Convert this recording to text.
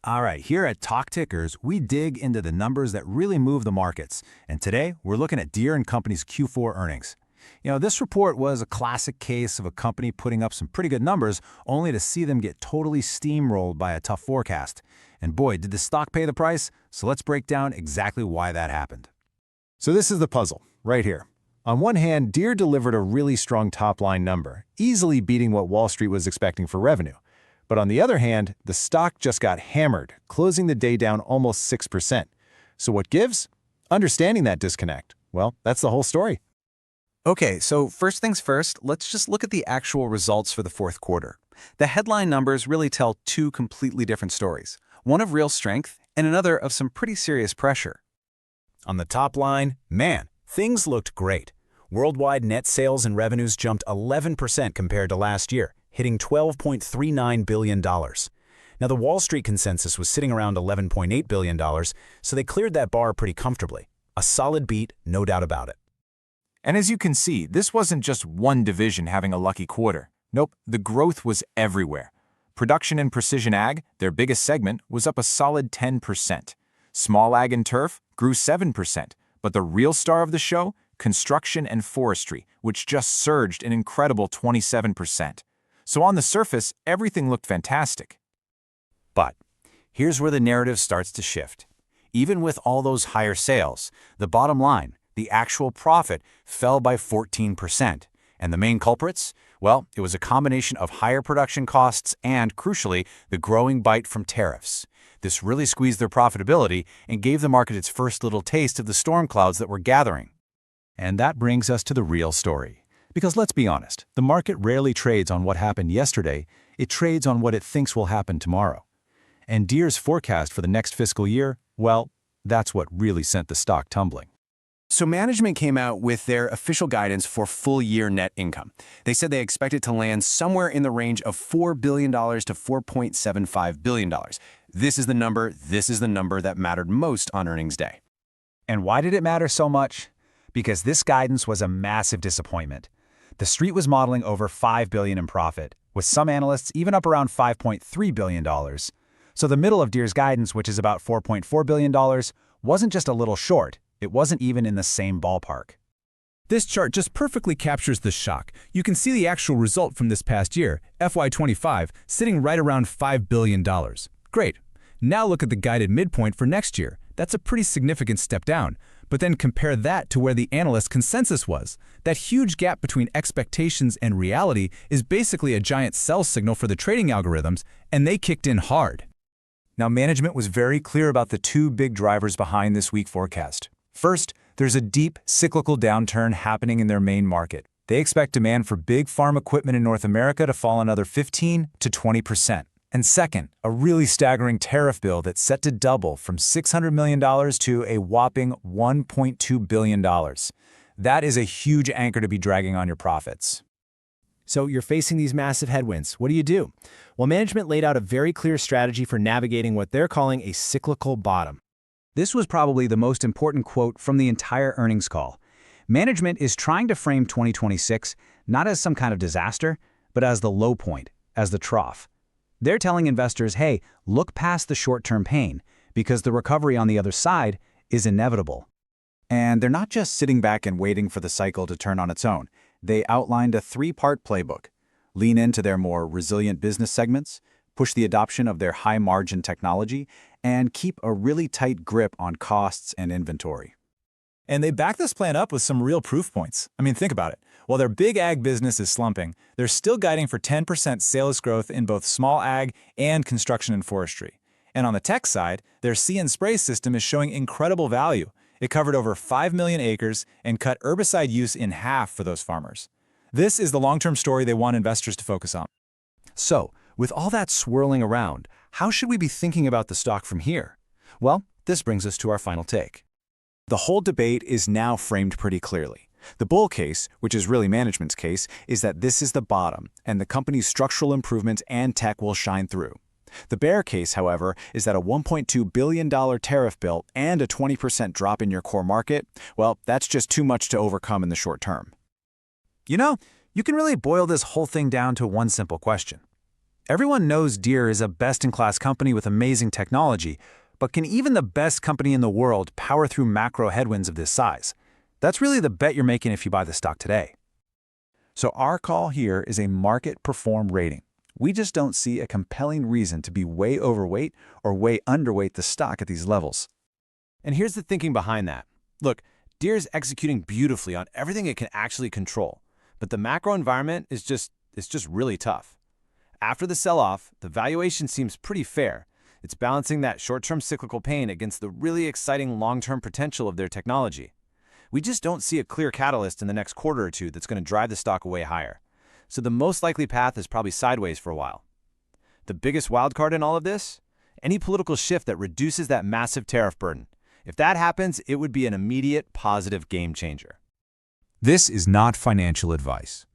All right, here at Talk Tickers, we dig into the numbers that really move the markets. And today, we're looking at Deere & Company's Q4 earnings. This report was a classic case of a company putting up some pretty good numbers, only to see them get totally steamrolled by a tough forecast. And boy, did the stock pay the price? So let's break down exactly why that happened. So this is the puzzle, right here. On one hand, Deere delivered a really strong top-line number, easily beating what Wall Street was expecting for revenue. But on the other hand, the stock just got hammered, closing the day down almost 6%. So what gives? Understanding that disconnect. Well, that's the whole story. Okay, so first things first, let's just look at the actual results for the fourth quarter. The headline numbers really tell two completely different stories, one of real strength and another of some pretty serious pressure. On the top line, man, things looked great. Worldwide net sales and revenues jumped 11% compared to last year, hitting $12.39 billion. Now, the Wall Street consensus was sitting around $11.8 billion, so they cleared that bar pretty comfortably. A solid beat, no doubt about it. And as you can see, this wasn't just one division having a lucky quarter. Nope, the growth was everywhere. Production and precision ag, their biggest segment, was up a solid 10%. Small ag and turf grew 7%, but the real star of the show, construction and forestry, which just surged an incredible 27%. So on the surface, everything looked fantastic. But here's where the narrative starts to shift. Even with all those higher sales, the bottom line, the actual profit, fell by 14%. And the main culprits? Well, it was a combination of higher production costs and, crucially, the growing bite from tariffs. This really squeezed their profitability and gave the market its first little taste of the storm clouds that were gathering. And that brings us to the real story. Because let's be honest, the market rarely trades on what happened yesterday, it trades on what it thinks will happen tomorrow. And Deere's forecast for the next fiscal year, well, that's what really sent the stock tumbling. So management came out with their official guidance for full-year net income. They said they expect it to land somewhere in the range of $4 billion to $4.75 billion. This is the number that mattered most on earnings day. And why did it matter so much? Because this guidance was a massive disappointment. The street was modeling over $5 billion in profit, with some analysts even up around $5.3 billion. So the middle of Deere's guidance, which is about $4.4 billion, wasn't just a little short, it wasn't even in the same ballpark. This chart just perfectly captures the shock. You can see the actual result from this past year, FY25, sitting right around $5 billion. Great. Now look at the guided midpoint for next year. That's a pretty significant step down. But then compare that to where the analyst consensus was. That huge gap between expectations and reality is basically a giant sell signal for the trading algorithms, and they kicked in hard. Now, management was very clear about the two big drivers behind this weak forecast. First, there's a deep cyclical downturn happening in their main market. They expect demand for big farm equipment in North America to fall another 15 to 20%. And second, a really staggering tariff bill that's set to double from $600 million to a whopping $1.2 billion. That is a huge anchor to be dragging on your profits. So you're facing these massive headwinds. What do? Well, management laid out a very clear strategy for navigating what they're calling a cyclical bottom. This was probably the most important quote from the entire earnings call. Management is trying to frame 2026 not as some kind of disaster, but as the low point, as the trough. They're telling investors, hey, look past the short-term pain, because the recovery on the other side is inevitable. And they're not just sitting back and waiting for the cycle to turn on its own. They outlined a three-part playbook. Lean into their more resilient business segments, push the adoption of their high-margin technology, and keep a really tight grip on costs and inventory. And they back this plan up with some real proof points. I mean, think about it. While their big ag business is slumping, they're still guiding for 10% sales growth in both small ag and construction and forestry. And on the tech side, their See and Spray system is showing incredible value. It covered over 5 million acres and cut herbicide use in half for those farmers. This is the long-term story they want investors to focus on. So, with all that swirling around, how should we be thinking about the stock from here? Well, this brings us to our final take. The whole debate is now framed pretty clearly. The bull case, which is really management's case, is that this is the bottom, and the company's structural improvements and tech will shine through. The bear case, however, is that a $1.2 billion tariff bill and a 20% drop in your core market, well, that's just too much to overcome in the short term. You can really boil this whole thing down to one simple question. Everyone knows Deere is a best-in-class company with amazing technology, but can even the best company in the world power through macro headwinds of this size? That's really the bet you're making if you buy the stock today. So our call here is a market perform rating. We just don't see a compelling reason to be way overweight or way underweight the stock at these levels. And here's the thinking behind that. Look, Deere's executing beautifully on everything it can actually control, but the macro environment is just really tough. After the sell-off, the valuation seems pretty fair. It's balancing that short-term cyclical pain against the really exciting long-term potential of their technology. We just don't see a clear catalyst in the next quarter or two that's going to drive the stock way higher. So the most likely path is probably sideways for a while. The biggest wildcard in all of this? Any political shift that reduces that massive tariff burden. If that happens, it would be an immediate positive game changer. This is not financial advice.